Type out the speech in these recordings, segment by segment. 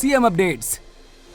CM updates.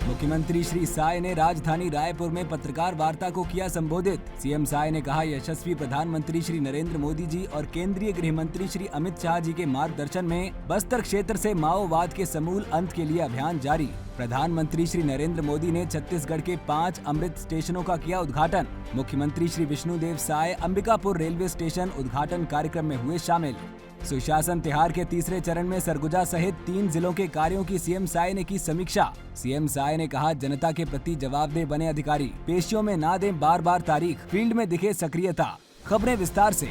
मुख्यमंत्री श्री साय ने राजधानी रायपुर में पत्रकार वार्ता को किया संबोधित। सीएम साय ने कहा, यशस्वी प्रधानमंत्री श्री नरेंद्र मोदी जी और केंद्रीय गृह मंत्री श्री अमित शाह जी के मार्गदर्शन में बस्तर क्षेत्र से माओवाद के समूल अंत के लिए अभियान जारी। प्रधानमंत्री श्री नरेंद्र मोदी ने छत्तीसगढ़ के 5 अमृत स्टेशनों का किया उद्घाटन। मुख्यमंत्री श्री विष्णुदेव साय अंबिकापुर रेलवे स्टेशन उद्घाटन कार्यक्रम में हुए शामिल। सुशासन तिहार के तीसरे चरण में सरगुजा सहित 3 जिलों के कार्यों की सीएम साय ने की समीक्षा। सीएम साय ने कहा, जनता के प्रति जवाबदेह बने अधिकारी, पेशियों में ना दें बार तारीख, फील्ड में दिखे सक्रियता। खबरें विस्तार से।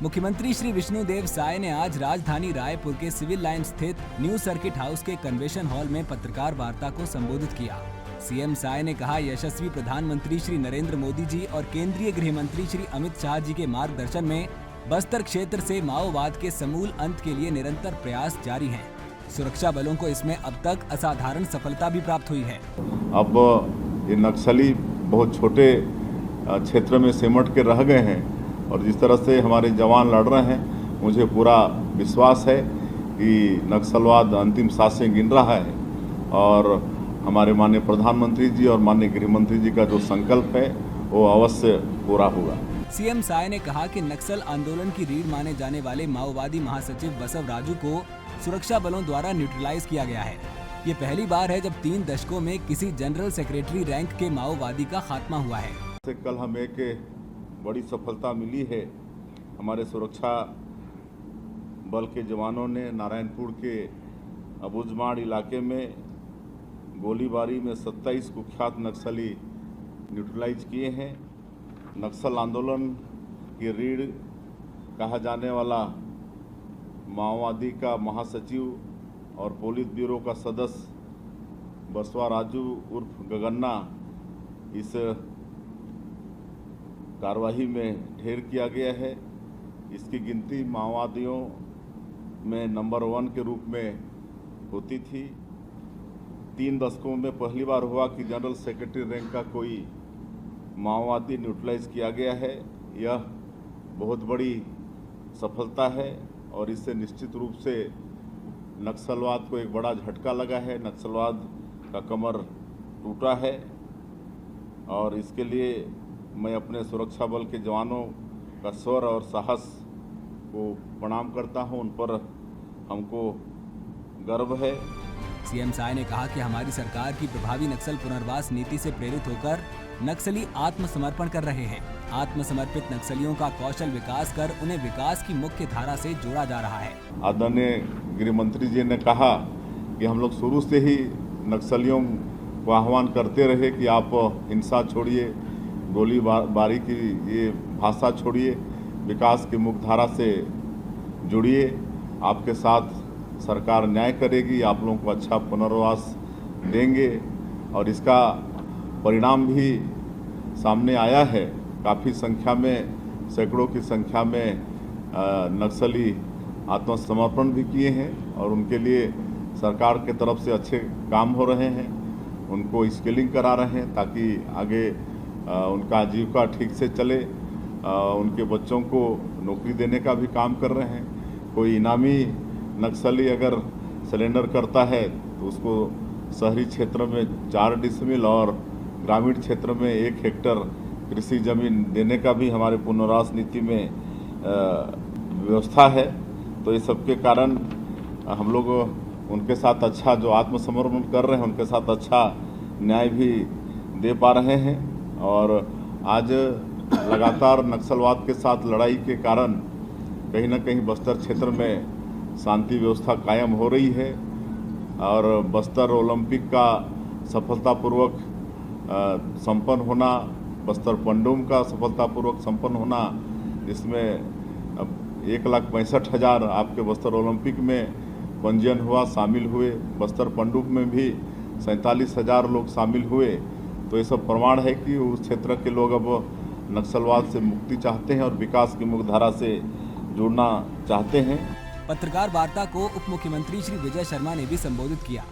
मुख्यमंत्री श्री विष्णुदेव साय ने आज राजधानी रायपुर के सिविल लाइन स्थित न्यू सर्किट हाउस के कन्वेंशन हॉल में पत्रकार वार्ता को संबोधित किया। सीएम साय ने कहा, यशस्वी प्रधानमंत्री श्री नरेंद्र मोदी जी और केंद्रीय गृह मंत्री श्री अमित शाह जी के मार्गदर्शन में बस्तर क्षेत्र से माओवाद के समूल अंत के लिए निरंतर प्रयास जारी हैं। सुरक्षा बलों को इसमें अब तक असाधारण सफलता भी प्राप्त हुई है। अब ये नक्सली बहुत छोटे क्षेत्र में सिमट के रह गए हैं और जिस तरह से हमारे जवान लड़ रहे हैं, मुझे पूरा विश्वास है कि नक्सलवाद अंतिम सांसें गिन रहा है और हमारे माननीय प्रधानमंत्री जी और माननीय गृह मंत्री जी का जो संकल्प है वो अवश्य पूरा होगा। सीएम साय ने कहा कि नक्सल आंदोलन की रीढ़ माने जाने वाले माओवादी महासचिव बसव राजू को सुरक्षा बलों द्वारा न्यूट्रलाइज किया गया है। ये पहली बार है जब 3 दशकों में किसी जनरल सेक्रेटरी रैंक के माओवादी का खात्मा हुआ है। कल हमें एक बड़ी सफलता मिली है। हमारे सुरक्षा बल के जवानों ने नारायणपुर के अबुझमाड़ इलाके में गोलीबारी में 27 कुख्यात नक्सली न्यूट्रलाइज किए हैं। नक्सल आंदोलन की रीढ़ कहा जाने वाला माओवादी का महासचिव और पुलिस ब्यूरो का सदस्य बसवा राजू उर्फ गगन्ना इस कार्रवाई में ढेर किया गया है। इसकी गिनती माओवादियों में नंबर 1 के रूप में होती थी। 3 दशकों में पहली बार हुआ कि जनरल सेक्रेटरी रैंक का कोई माओवादी न्यूट्रलाइज किया गया है। यह बहुत बड़ी सफलता है और इससे निश्चित रूप से नक्सलवाद को एक बड़ा झटका लगा है। नक्सलवाद का कमर टूटा है और इसके लिए मैं अपने सुरक्षा बल के जवानों का शौर्य और साहस को प्रणाम करता हूं। उन पर हमको गर्व है। सीएम साय ने कहा कि हमारी सरकार की प्रभावी नक्सल पुनर्वास नीति से प्रेरित होकर नक्सली आत्मसमर्पण कर रहे हैं। आत्मसमर्पित नक्सलियों का कौशल विकास कर उन्हें विकास की मुख्य धारा से जोड़ा जा रहा है। आदरणीय गृह मंत्री जी ने कहा कि हम लोग शुरू से ही नक्सलियों को आह्वान करते रहे कि आप हिंसा छोड़िए, गोलीबारी की ये भाषा छोड़िए, विकास की मुख्य धारा से जुड़िए। आपके साथ सरकार न्याय करेगी, आप लोगों को अच्छा पुनर्वास देंगे और इसका परिणाम भी सामने आया है। काफ़ी संख्या में, सैकड़ों की संख्या में नक्सली आत्मसमर्पण भी किए हैं और उनके लिए सरकार के तरफ से अच्छे काम हो रहे हैं। उनको स्किलिंग करा रहे हैं ताकि आगे उनका आजीविका ठीक से चले। उनके बच्चों को नौकरी देने का भी काम कर रहे हैं। कोई इनामी नक्सली अगर सरेंडर करता है तो उसको शहरी क्षेत्र में 4 डिसमिल और ग्रामीण क्षेत्र में 1 हेक्टेयर कृषि जमीन देने का भी हमारे पुनर्वास नीति में व्यवस्था है। तो ये सबके कारण हम लोग उनके साथ अच्छा, जो आत्मसमर्पण कर रहे हैं, उनके साथ अच्छा न्याय भी दे पा रहे हैं। और आज लगातार नक्सलवाद के साथ लड़ाई के कारण कहीं ना कहीं बस्तर क्षेत्र में शांति व्यवस्था कायम हो रही है और बस्तर ओलंपिक का सफलतापूर्वक संपन्न होना, बस्तर पंडुम का सफलतापूर्वक संपन्न होना, जिसमें 1,65,000 आपके बस्तर ओलंपिक में पंजीयन हुआ, शामिल हुए। बस्तर पंडुम में भी 47,000 लोग शामिल हुए। तो ये सब प्रमाण है कि उस क्षेत्र के लोग अब नक्सलवाद से मुक्ति चाहते हैं और विकास की मुख्यधारा से जुड़ना चाहते हैं। पत्रकार वार्ता को उप मुख्यमंत्री श्री विजय शर्मा ने भी संबोधित किया।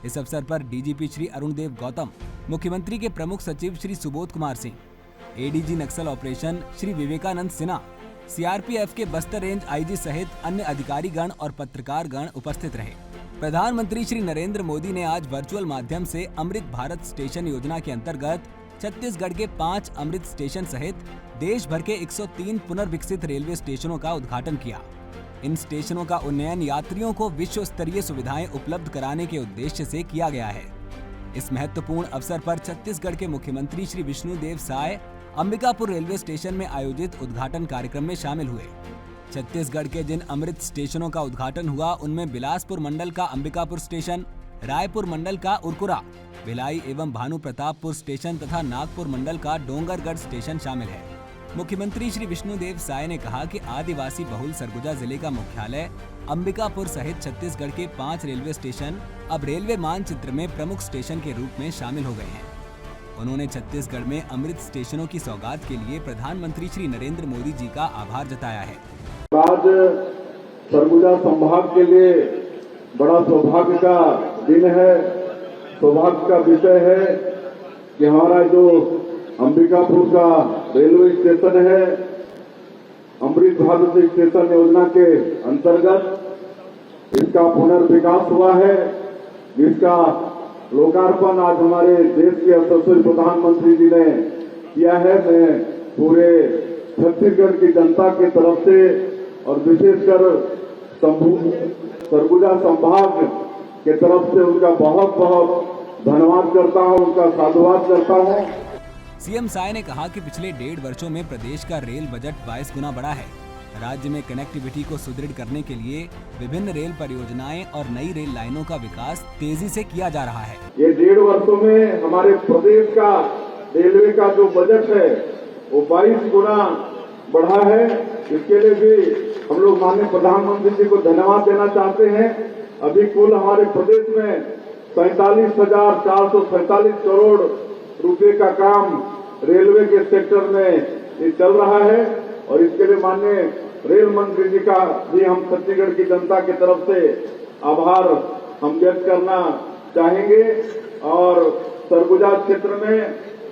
इस अवसर पर डीजीपी श्री अरुण देव गौतम, मुख्यमंत्री के प्रमुख सचिव श्री सुबोध कुमार सिंह, एडीजी नक्सल ऑपरेशन श्री विवेकानंद सिन्हा, सीआरपीएफ के बस्तर रेंज आईजी सहित अन्य अधिकारीगण और पत्रकारगण उपस्थित रहे। प्रधानमंत्री श्री नरेंद्र मोदी ने आज वर्चुअल माध्यम से अमृत भारत स्टेशन योजना के अंतर्गत छत्तीसगढ़ के 5 अमृत स्टेशन सहित देश भर के 103 पुनर्विकसित रेलवे स्टेशनों का उद्घाटन किया। इन स्टेशनों का उन्नयन यात्रियों को विश्व स्तरीय सुविधाएं उपलब्ध कराने के उद्देश्य से किया गया है। इस महत्वपूर्ण अवसर पर छत्तीसगढ़ के मुख्यमंत्री श्री विष्णुदेव साय अंबिकापुर रेलवे स्टेशन में आयोजित उद्घाटन कार्यक्रम में शामिल हुए। छत्तीसगढ़ के जिन अमृत स्टेशनों का उद्घाटन हुआ उनमें बिलासपुर मंडल का अंबिकापुर स्टेशन, रायपुर मंडल का उरकुरा, भिलाई एवं भानु प्रतापपुर स्टेशन तथा नागपुर मंडल का डोंगरगढ़ स्टेशन शामिल है। मुख्यमंत्री श्री विष्णुदेव साय ने कहा कि आदिवासी बहुल सरगुजा जिले का मुख्यालय अंबिकापुर सहित छत्तीसगढ़ के 5 रेलवे स्टेशन अब रेलवे मानचित्र में प्रमुख स्टेशन के रूप में शामिल हो गए हैं। उन्होंने छत्तीसगढ़ में अमृत स्टेशनों की सौगात के लिए प्रधानमंत्री श्री नरेंद्र मोदी जी का आभार जताया है। आज सरगुजा संभाग के लिए बड़ा सौभाग्य का दिन है, सौभाग्य का विषय है कि हमारा जो अंबिकापुर का रेलवे स्टेशन है, अमृत भारत स्टेशन योजना के अंतर्गत इसका पुनर्विकास हुआ है, जिसका लोकार्पण आज हमारे देश के यशस्वी प्रधानमंत्री जी ने किया है। मैं पूरे छत्तीसगढ़ की जनता की तरफ से और विशेषकर सरगुजा संभाग के तरफ से उनका बहुत बहुत धन्यवाद करता हूं, उनका साधुवाद करता हूं। सीएम साय ने कहा कि पिछले 1.5 वर्षों में प्रदेश का रेल बजट 22 गुना बढ़ा है। राज्य में कनेक्टिविटी को सुदृढ़ करने के लिए विभिन्न रेल परियोजनाएं और नई रेल लाइनों का विकास तेजी से किया जा रहा है। ये 1.5 वर्षों में हमारे प्रदेश का रेलवे का जो बजट है वो 22 गुना बढ़ा है। इसके लिए भी हम लोग माननीय प्रधानमंत्री जी को धन्यवाद देना चाहते हैं। अभी कुल हमारे प्रदेश में 47,447 करोड़ रुपए का काम रेलवे के सेक्टर में चल रहा है और इसके लिए माननीय रेल मंत्री जी का भी हम छत्तीसगढ़ की जनता की तरफ से आभार हम व्यक्त करना चाहेंगे। और सरगुजा क्षेत्र में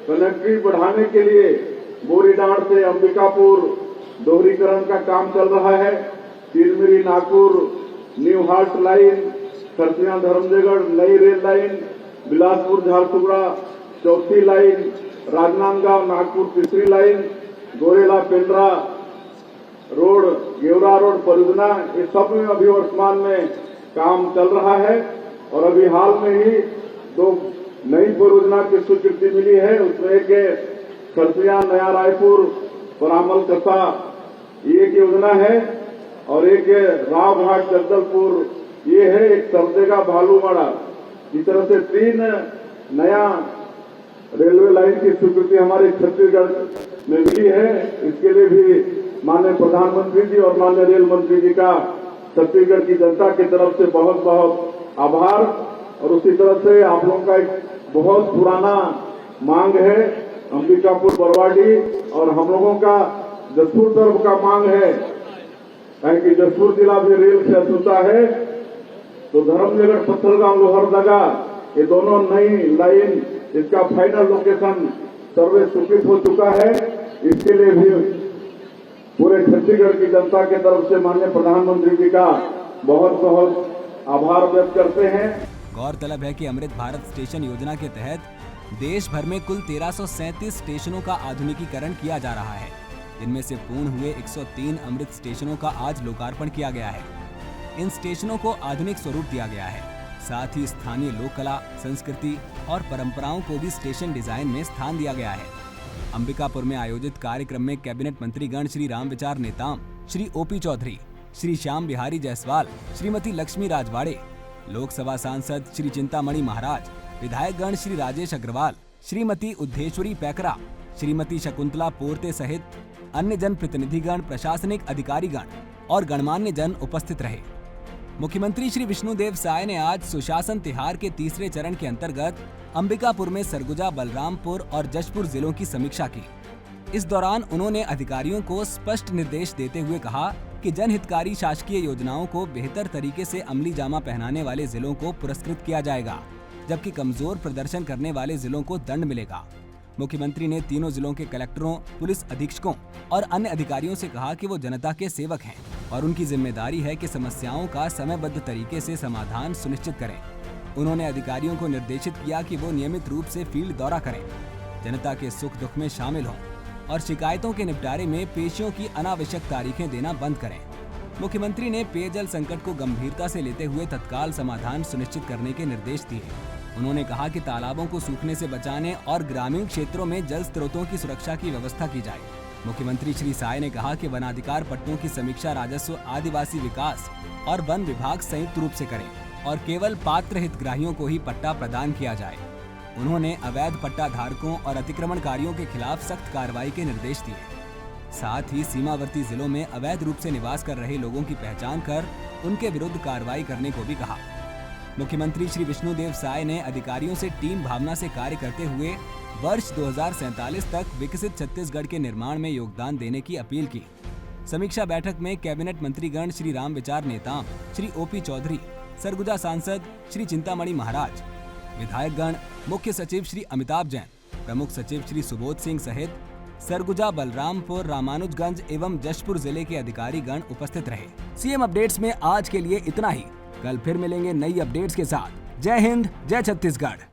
कनेक्टिविटी बढ़ाने के लिए बोरीडांड से अंबिकापुर दोहरीकरण का काम चल रहा है। तिरमिरी नागपुर न्यू हार्ट लाइन, खरसिया धर्मजयगढ़ नई रेल लाइन, बिलासपुर झारसुगड़ा चौथी लाइन, राजनांदगांव नागपुर तीसरी line, Gaurela Pendra road, Gevra road परियोजना, ये सब में अभी वर्तमान में काम चल रहा है। और अभी हाल में ही 2 नई परियोजना की स्वीकृति मिली है। उसमें एक खरसिया नया रायपुर परामल कसा ये एक योजना है और एक रावघाट जगदलपुर ये है, एक सरदेगा भालूवाड़ा। इस तरह से 3 नया रेलवे लाइन की स्वीकृति हमारे छत्तीसगढ़ में मिली है। इसके लिए भी माननीय प्रधानमंत्री जी और माननीय रेल मंत्री जी का छत्तीसगढ़ की जनता की तरफ से बहुत बहुत आभार। और उसी तरह से आप लोगों का एक बहुत पुराना मांग है अंबिकापुर बरवाडी, और हम लोगों का जसपुर तरफ का मांग है, कहें कि जसपुर जिला भी रेल से अछूता है। तो धर्मजयगढ़ पत्थलगांव लोहरदगा ये दोनों नई लाइन, इसका फाइनल लोकेशन सर्वे स्वीकृत हो चुका है। इसके लिए भी पूरे छत्तीसगढ़ की जनता की तरफ से माननीय प्रधानमंत्री जी का बहुत बहुत आभार व्यक्त करते हैं। गौरतलब है कि अमृत भारत स्टेशन योजना के तहत देश भर में कुल 1337 स्टेशनों का आधुनिकीकरण किया जा रहा है। इनमें से पूर्ण हुए 103 अमृत स्टेशनों का आज लोकार्पण किया गया है। इन स्टेशनों को आधुनिक स्वरूप दिया गया है। साथ ही स्थानीय लोक कला, संस्कृति और परंपराओं को भी स्टेशन डिजाइन में स्थान दिया गया है। अंबिकापुर में आयोजित कार्यक्रम में कैबिनेट मंत्रीगण श्री रामविचार नेताम, श्री ओपी चौधरी, श्री श्याम बिहारी जायसवाल, श्रीमती लक्ष्मी राजवाड़े, लोकसभा सांसद श्री चिंतामणि महाराज, विधायकगण श्री राजेश अग्रवाल, श्रीमती उद्धेश्वरी पैकरा, श्रीमती शकुंतला पोर्ते सहित अन्य जन प्रतिनिधिगण, प्रशासनिक अधिकारीगण और गणमान्य जन उपस्थित रहे। मुख्यमंत्री श्री विष्णुदेव साय ने आज सुशासन तिहार के 3रे चरण के अंतर्गत अंबिकापुर में सरगुजा, बलरामपुर और जशपुर जिलों की समीक्षा की। इस दौरान उन्होंने अधिकारियों को स्पष्ट निर्देश देते हुए कहा कि जनहितकारी शासकीय योजनाओं को बेहतर तरीके से अमली जामा पहनाने वाले जिलों को पुरस्कृत किया जाएगा, जबकि कमजोर प्रदर्शन करने वाले जिलों को दंड मिलेगा। मुख्यमंत्री ने तीनों जिलों के कलेक्टरों, पुलिस अधीक्षकों और अन्य अधिकारियों से कहा कि वो जनता के सेवक हैं और उनकी जिम्मेदारी है कि समस्याओं का समयबद्ध तरीके से समाधान सुनिश्चित करें। उन्होंने अधिकारियों को निर्देशित किया कि वो नियमित रूप से फील्ड दौरा करें, जनता के सुख दुख में शामिल हों और शिकायतों के निपटारे में पेशियों की अनावश्यक तारीखें देना बंद करें। मुख्यमंत्री ने पेयजल संकट को गंभीरता से लेते हुए तत्काल समाधान सुनिश्चित करने के निर्देश दिए। उन्होंने कहा कि तालाबों को सूखने से बचाने और ग्रामीण क्षेत्रों में जल स्रोतों की सुरक्षा की व्यवस्था की जाए। मुख्यमंत्री श्री साय ने कहा कि वनाधिकार पट्टों की समीक्षा राजस्व, आदिवासी विकास और वन विभाग संयुक्त रूप से करें और केवल पात्र हितग्राहियों को ही पट्टा प्रदान किया जाए। उन्होंने अवैध पट्टा धारकों और अतिक्रमणकारियों के खिलाफ सख्त कार्रवाई के निर्देश दिए। साथ ही सीमावर्ती जिलों में अवैध रूप से निवास कर रहे लोगों की पहचान कर उनके विरुद्ध कार्रवाई करने को भी कहा। मुख्यमंत्री श्री विष्णुदेव साय ने अधिकारियों से टीम भावना से कार्य करते हुए वर्ष 2047 तक विकसित छत्तीसगढ़ के निर्माण में योगदान देने की अपील की। समीक्षा बैठक में कैबिनेट मंत्रीगण श्री राम विचार नेताम, श्री ओपी चौधरी, सरगुजा सांसद श्री चिंतामणि महाराज, विधायकगण, मुख्य सचिव श्री अमिताभ जैन, प्रमुख सचिव श्री सुबोध सिंह सहित सरगुजा, बलरामपुर, रामानुजगंज एवं जशपुर जिले के अधिकारीगण उपस्थित रहे। सीएम अपडेट्स में आज के लिए इतना ही। कल फिर मिलेंगे नई अपडेट्स के साथ। जय हिंद, जय छत्तीसगढ़।